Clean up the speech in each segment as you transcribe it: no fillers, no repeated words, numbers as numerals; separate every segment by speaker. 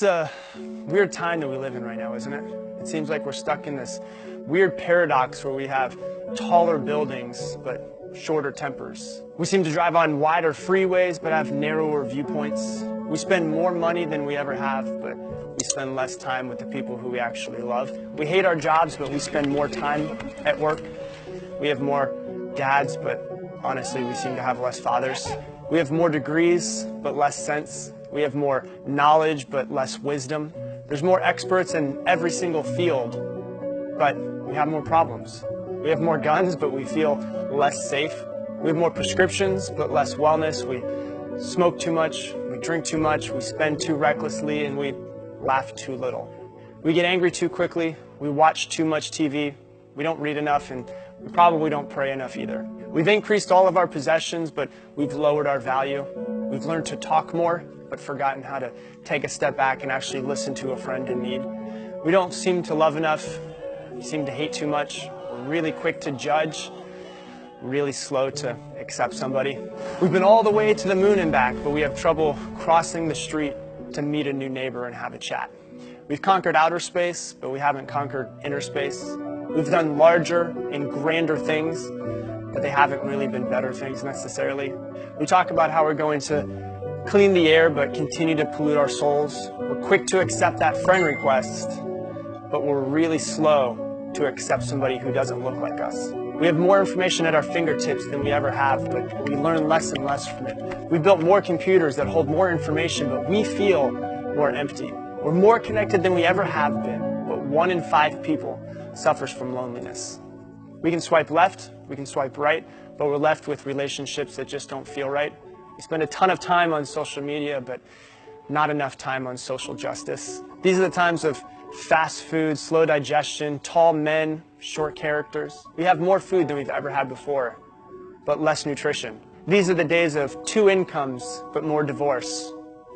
Speaker 1: It's a weird time that we live in right now, isn't it? It seems like we're stuck in this weird paradox where we have taller buildings but shorter tempers. We seem to drive on wider freeways but have narrower viewpoints. We spend more money than we ever have, but we spend less time with the people who we actually love. We hate our jobs, but we spend more time at work. We have more dads, but honestly, we seem to have less fathers. We have more degrees, but less sense. We have more knowledge, but less wisdom. There's more experts in every single field, but we have more problems. We have more guns, but we feel less safe. We have more prescriptions, but less wellness. We smoke too much, we drink too much, we spend too recklessly, and we laugh too little. We get angry too quickly, we watch too much TV, we don't read enough, and we probably don't pray enough either. We've increased all of our possessions, but we've lowered our value. We've learned to talk more, but forgotten how to take a step back and actually listen to a friend in need. We don't seem to love enough. We seem to hate too much. We're really quick to judge, really slow to accept somebody. We've been all the way to the moon and back, but we have trouble crossing the street to meet a new neighbor and have a chat. We've conquered outer space, but we haven't conquered inner space. We've done larger and grander things, but they haven't really been better things necessarily. We talk about how we're going to clean the air, but continue to pollute our souls. We're quick to accept that friend request, but we're really slow to accept somebody who doesn't look like us. We have more information at our fingertips than we ever have, but we learn less and less from it. We've built more computers that hold more information, but we feel more empty. We're more connected than we ever have been, but 1 in 5 people suffers from loneliness. We can swipe left, we can swipe right, but we're left with relationships that just don't feel right. We spend a ton of time on social media, but not enough time on social justice. These are the times of fast food, slow digestion, tall men, short characters. We have more food than we've ever had before, but less nutrition. These are the days of 2 incomes, but more divorce.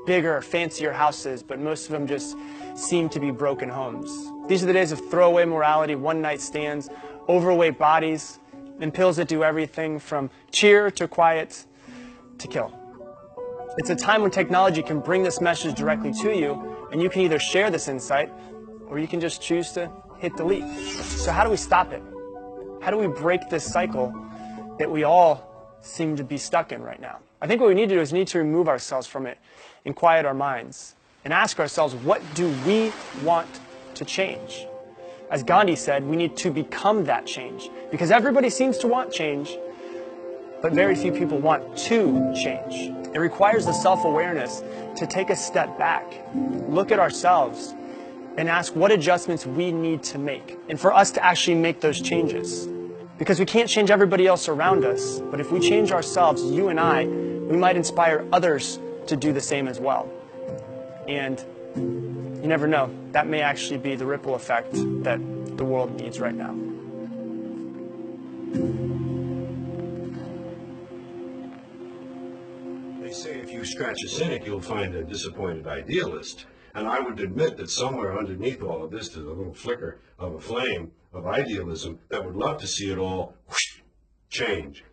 Speaker 1: Bigger, fancier houses, but most of them just seem to be broken homes. These are the days of throwaway morality, one-night stands, overweight bodies, and pills that do everything from cheer to quiet to kill. It's a time when technology can bring this message directly to you, and you can either share this insight, or you can just choose to hit delete. So how do we stop it? How do we break this cycle that we all seem to be stuck in right now? I think what we need to do is need to remove ourselves from it and quiet our minds and ask ourselves, what do we want to change? As Gandhi said, we need to become that change, because everybody seems to want change, but very few people want to change. It requires the self-awareness to take a step back, look at ourselves, and ask what adjustments we need to make, and for us to actually make those changes. Because we can't change everybody else around us, but if we change ourselves, you and I, we might inspire others to do the same as well. And you never know, that may actually be the ripple effect that the world needs right now.
Speaker 2: They say if you scratch a cynic, you'll find a disappointed idealist. And I would admit that somewhere underneath all of this, there's a little flicker of a flame of idealism that would love to see it all change.